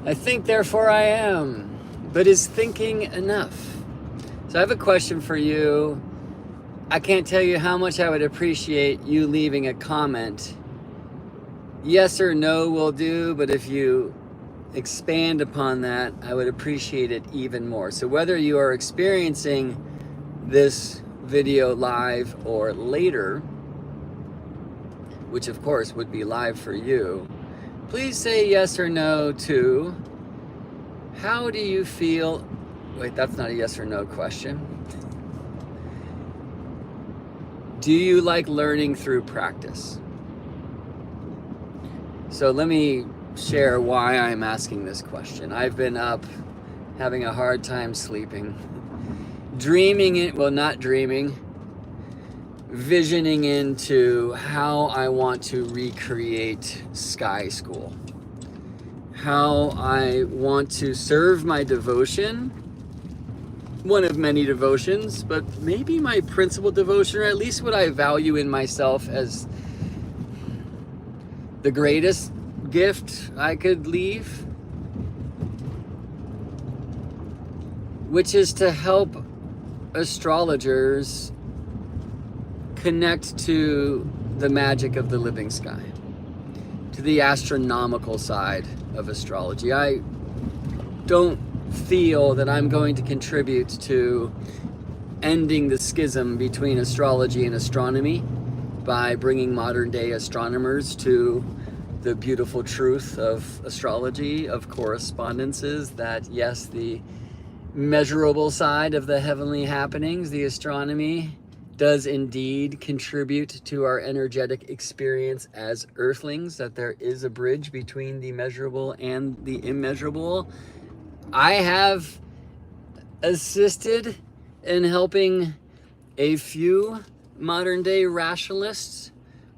I think, therefore I am. But is thinking enough? So I have a question for you. I can't tell you how much I would appreciate you leaving a comment. Yes or no will do, but if you expand upon that, I would appreciate it even more. So whether you are experiencing this video live or later, which of course would be live for you, please say yes or no to how do you feel. Wait, that's not a yes or no question. Do you like learning through practice? So let me share why I'm asking this question. I've been up having a hard time sleeping, dreaming it, well, not dreaming, visioning into how I want to recreate Sky School, how I want to serve my devotion, one of many devotions, but maybe my principal devotion, or at least what I value in myself as the greatest gift I could leave, which is to help astrologers connect to the magic of the living sky, to the astronomical side of astrology. I don't feel that I'm going to contribute to ending the schism between astrology and astronomy by bringing modern day astronomers to the beautiful truth of astrology, of correspondences, that yes, the measurable side of the heavenly happenings, the astronomy, does indeed contribute to our energetic experience as earthlings, that there is a bridge between the measurable and the immeasurable. I have assisted in helping a few modern day rationalists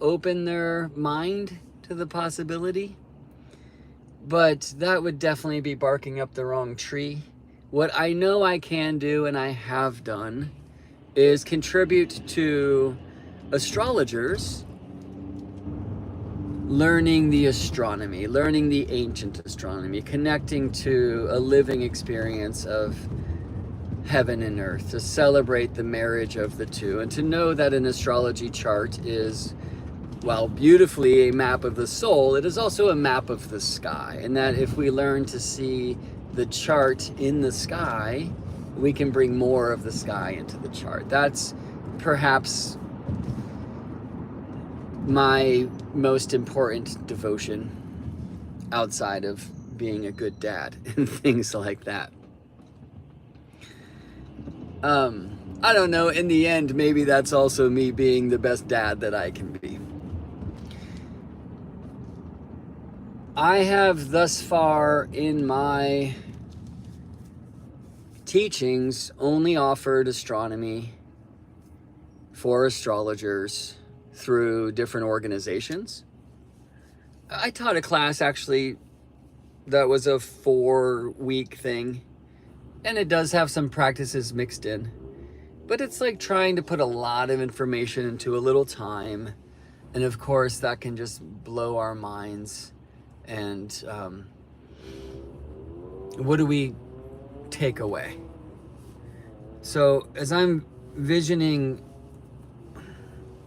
open their mind to the possibility, but that would definitely be barking up the wrong tree. What I know I can do, and I have done, is contribute to astrologers learning the astronomy, learning the ancient astronomy, connecting to a living experience of heaven and earth, to celebrate the marriage of the two, and to know that an astrology chart is, while beautifully a map of the soul, it is also a map of the sky, and that if we learn to see the chart in the sky, we can bring more of the sky into the chart. That's perhaps my most important devotion outside of being a good dad and things like that. I don't know, in the end, maybe that's also me being the best dad that I can be. I have thus far in my teachings only offered astronomy for astrologers through different organizations. I taught a class actually that was a 4-week thing, and it does have some practices mixed in, but it's like trying to put a lot of information into a little time, and of course that can just blow our minds. And what do we take away? So as I'm visioning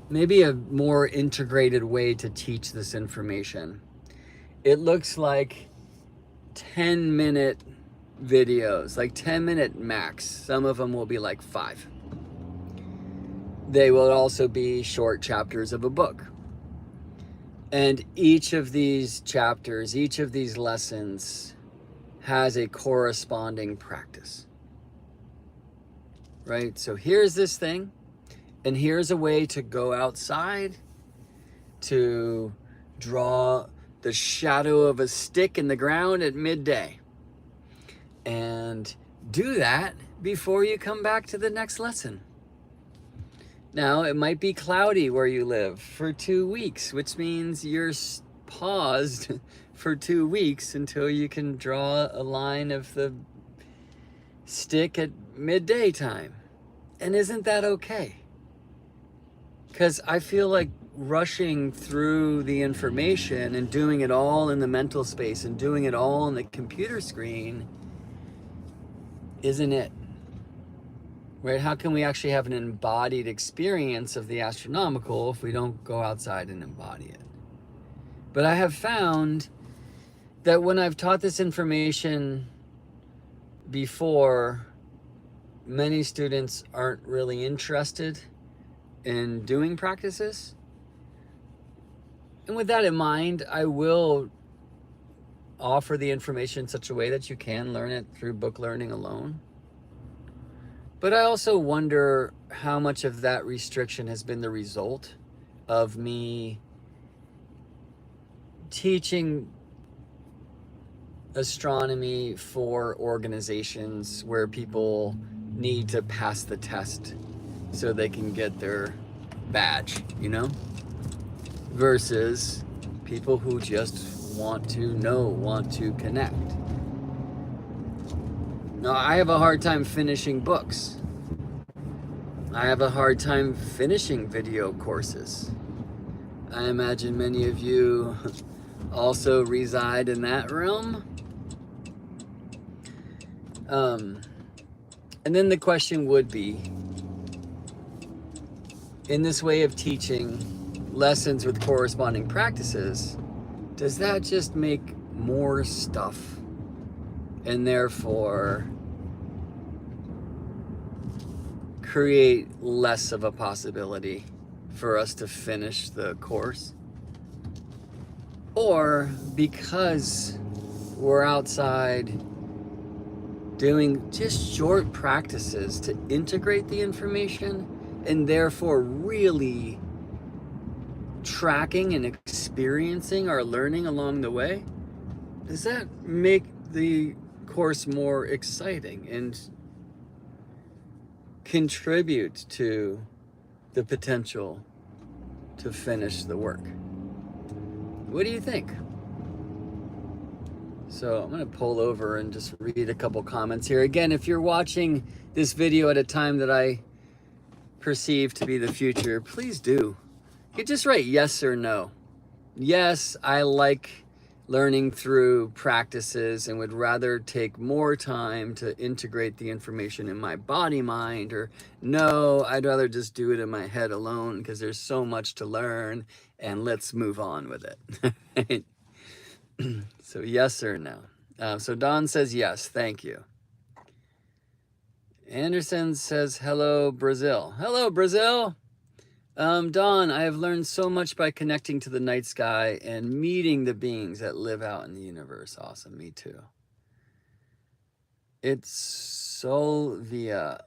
maybe a more integrated way to teach this information, it looks like 10-minute videos, like 10-minute max. Some of them will be like 5. They will also be short chapters of a book. And each of these chapters, each of these lessons has a corresponding practice, right? So here's this thing, and here's a way to go outside, to draw the shadow of a stick in the ground at midday, and do that before you come back to the next lesson. Now, it might be cloudy where you live for 2 weeks, which means you're paused for 2 weeks until you can draw a line of the stick at midday time. And isn't that okay? Because I feel like rushing through the information and doing it all in the mental space and doing it all on the computer screen isn't it. Right? How can we actually have an embodied experience of the astronomical if we don't go outside and embody it? But I have found that when I've taught this information before, many students aren't really interested in doing practices. And with that in mind, I will offer the information in such a way that you can learn it through book learning alone. But I also wonder how much of that restriction has been the result of me teaching astronomy for organizations where people need to pass the test so they can get their badge, you know? Versus people who just want to know, want to connect. Now, I have a hard time finishing books. I have a hard time finishing video courses. I imagine many of you also reside in that realm. And then the question would be, in this way of teaching lessons with corresponding practices, does that just make more stuff and therefore create less of a possibility for us to finish the course? Or because we're outside doing just short practices to integrate the information and therefore really tracking and experiencing our learning along the way, does that make the course more exciting and contribute to the potential to finish the work? What do you think? So I'm going to pull over and just read a couple comments here. Again, if you're watching this video at a time that I perceive to be the future, please do. You could just write yes or no. Yes, I like learning through practices and would rather take more time to integrate the information in my body mind, or no, I'd rather just do it in my head alone because there's so much to learn and let's move on with it. So yes or no. So Don says yes, thank you. Anderson says hello, Brazil. Hello, Brazil. Don, I have learned so much by connecting to the night sky and meeting the beings that live out in the universe. Awesome, me too. It's Solvia.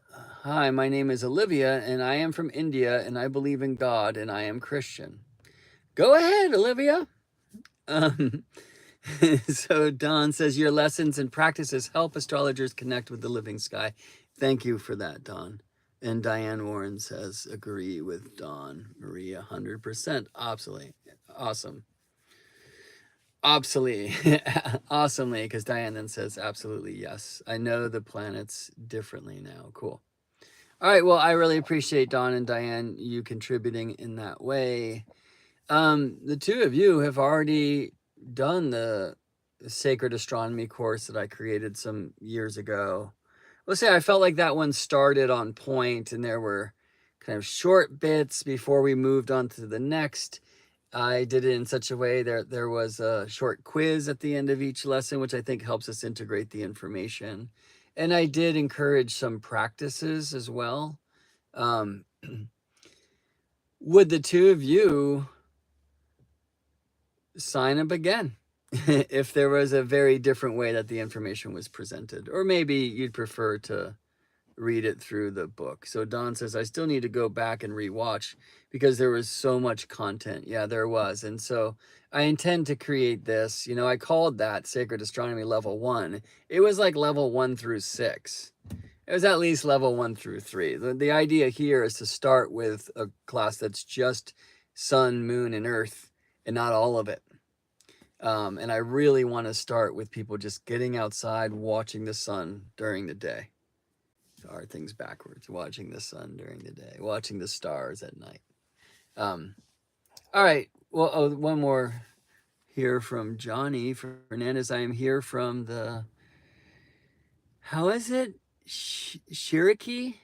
Hi, my name is Olivia and I am from India and I believe in God and I am Christian. Go ahead, Olivia. So Don says your lessons and practices help astrologers connect with the living sky. Thank you for that, Don. And Diane Warren says, agree with Don Marie 100%. Absolutely. Awesome. Absolutely. Awesomely, because Diane then says, absolutely, yes. I know the planets differently now. Cool. All right. Well, I really appreciate Don and Diane, you contributing in that way. The two of you have already done the sacred astronomy course that I created some years ago. Let's say I felt like that one started on point and there were kind of short bits before we moved on to the next. I did it in such a way that there was a short quiz at the end of each lesson, which I think helps us integrate the information. And I did encourage some practices as well. Would the two of you sign up again if there was a very different way that the information was presented? Or maybe you'd prefer to read it through the book. So Don says, I still need to go back and rewatch because there was so much content. Yeah, there was. And so I intend to create this. You know, I called that Sacred Astronomy Level 1. It was like level 1 through 6. It was at least level 1 through 3. The idea here is to start with a class that's just sun, moon, and earth, and not all of it. And I really want to start with people just getting outside, watching the sun during the day. Are things backwards, watching the sun during the day, watching the stars at night. All right. Well, oh, one more here from Johnny Fernandez. I am here from the, how is it? Cherokee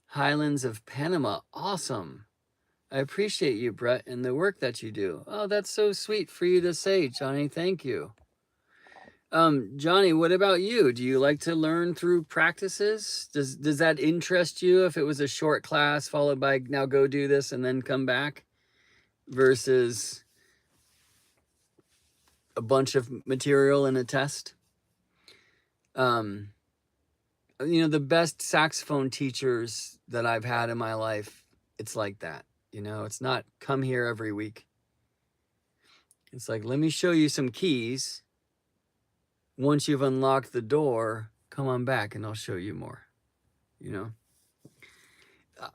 Highlands of Panama. Awesome. I appreciate you, Brett, and the work that you do. Oh, that's so sweet for you to say, Johnny. Thank you. Johnny, what about you? Do you like to learn through practices? Does that interest you if it was a short class followed by now go do this and then come back versus a bunch of material in a test? The best saxophone teachers that I've had in my life, it's like that. It's not come here every week. It's like, let me show you some keys. Once you've unlocked the door, come on back and I'll show you more.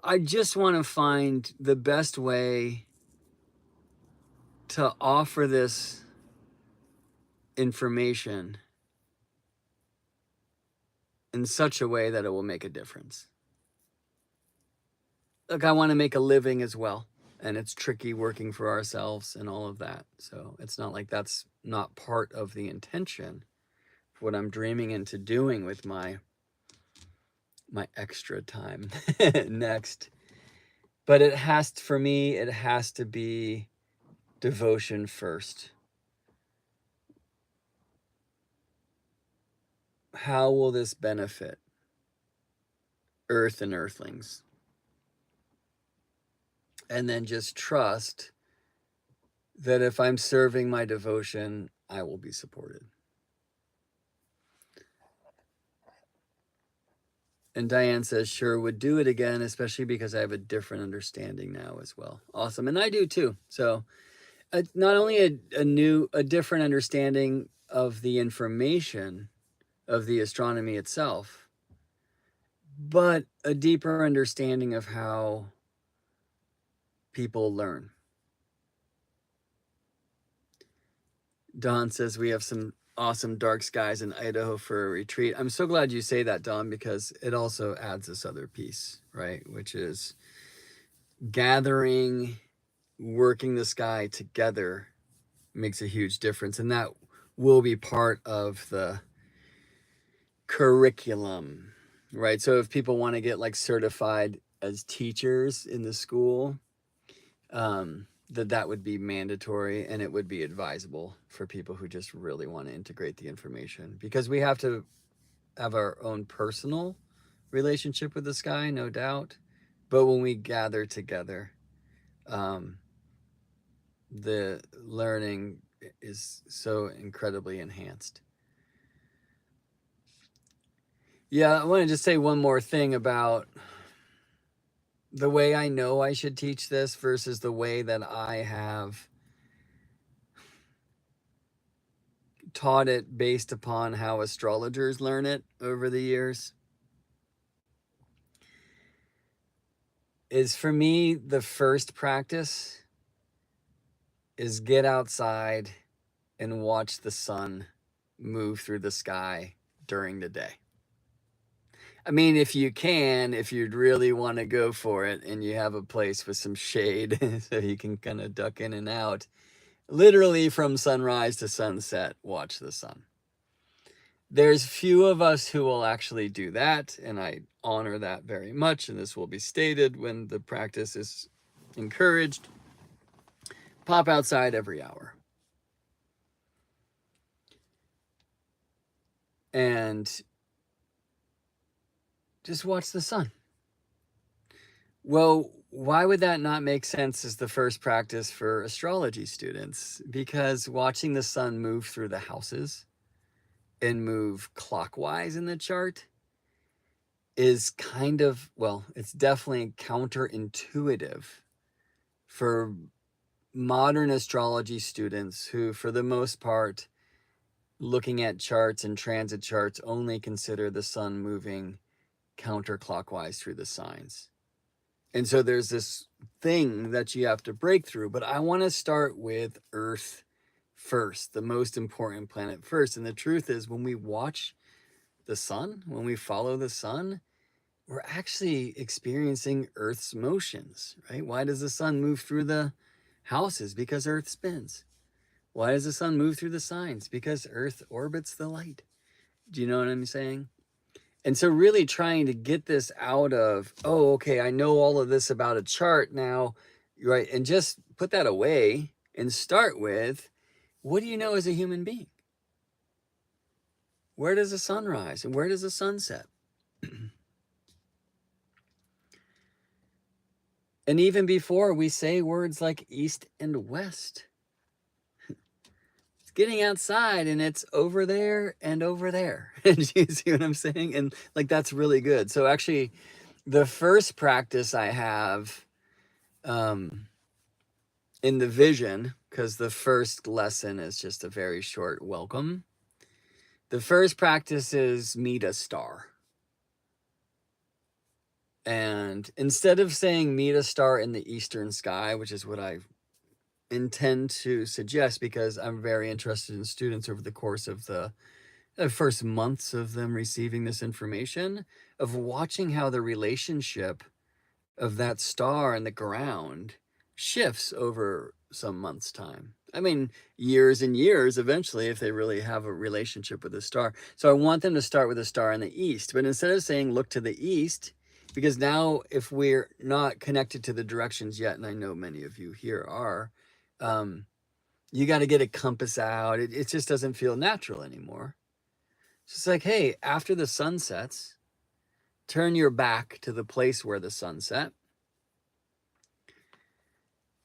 I just want to find the best way to offer this information in such a way that it will make a difference. Look, I want to make a living as well, and it's tricky working for ourselves and all of that. So it's not like that's not part of the intention for what I'm dreaming into doing with my extra time next. But for me, it has to be devotion first. How will this benefit Earth and Earthlings? And then just trust that if I'm serving my devotion, I will be supported. And Diane says, sure, would do it again, especially because I have a different understanding now as well. Awesome. And I do too. So not only a different understanding of the information of the astronomy itself, but a deeper understanding of how people learn. Don says we have some awesome dark skies in Idaho for a retreat. I'm so glad you say that, Don, because it also adds this other piece, right? Which is gathering, working the sky together makes a huge difference. And that will be part of the curriculum, right? So if people want to get like certified as teachers in the school, that would be mandatory, and it would be advisable for people who just really want to integrate the information, because we have to have our own personal relationship with the sky, no doubt. But when we gather together, the learning is so incredibly enhanced. Yeah, I want to just say one more thing about the way I know I should teach this versus the way that I have taught it based upon how astrologers learn it over the years. Is for me, the first practice is get outside and watch the sun move through the sky during the day. I mean, if you'd really want to go for it and you have a place with some shade so you can kind of duck in and out, literally from sunrise to sunset, watch the sun. There's few of us who will actually do that, and I honor that very much, and this will be stated when the practice is encouraged. Pop outside every hour. And just watch the sun. Well, why would that not make sense as the first practice for astrology students? Because watching the sun move through the houses and move clockwise in the chart is kind of, well, it's definitely counterintuitive for modern astrology students who, for the most part, looking at charts and transit charts, only consider the sun moving counterclockwise through the signs. And so there's this thing that you have to break through. But I want to start with Earth first, the most important planet first. And the truth is, when we watch the sun, when we follow the sun, we're actually experiencing Earth's motions, right? Why does the sun move through the houses? Because Earth spins. Why does the sun move through the signs? Because Earth orbits the light. Do you know what I'm saying? And so really trying to get this out of, oh, okay, I know all of this about a chart now, right? And just put that away and start with, what do you know as a human being? Where does the sun rise and where does the sun set? And even before we say words like east and west, it's getting outside and it's over there and over there. And you see what I'm saying? And like, that's really good. So actually, the first practice I have in the vision, because the first lesson is just a very short welcome. The first practice is meet a star. And instead of saying meet a star in the eastern sky, which is what I intend to suggest, because I'm very interested in students over the course of the first months of them receiving this information, of watching how the relationship of that star and the ground shifts over some months' time. I mean, years and years eventually, if they really have a relationship with a star. So I want them to start with a star in the east, but instead of saying look to the east, because now if we're not connected to the directions yet, and I know many of you here are, you got to get a compass out. It just doesn't feel natural anymore. It's just like, hey, after the sun sets, turn your back to the place where the sun set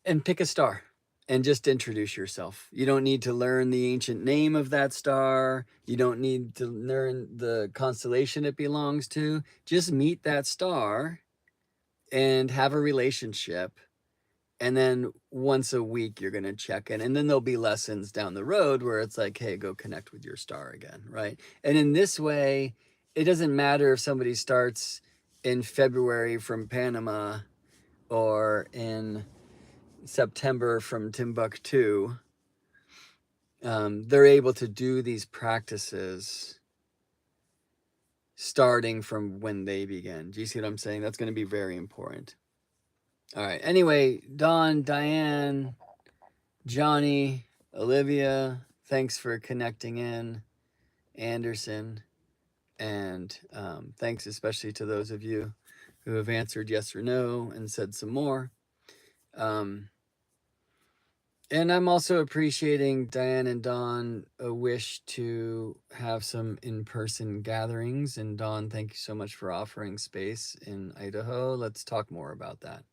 and pick a star and just introduce yourself. You don't need to learn the ancient name of that star. You don't need to learn the constellation it belongs to. Just meet that star and have a relationship. And then once a week, you're going to check in. And then there'll be lessons down the road where it's like, hey, go connect with your star again, right? And in this way, it doesn't matter if somebody starts in February from Panama or in September from Timbuktu. They're able to do these practices starting from when they begin. Do you see what I'm saying? That's going to be very important. All right. Anyway, Dawn, Diane, Johnny, Olivia, thanks for connecting in. Anderson, and thanks especially to those of you who have answered yes or no and said some more. And I'm also appreciating Diane and Dawn a wish to have some in-person gatherings. And Dawn, thank you so much for offering space in Idaho. Let's talk more about that.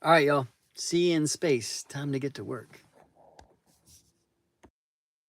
All right, y'all. See you in space. Time to get to work.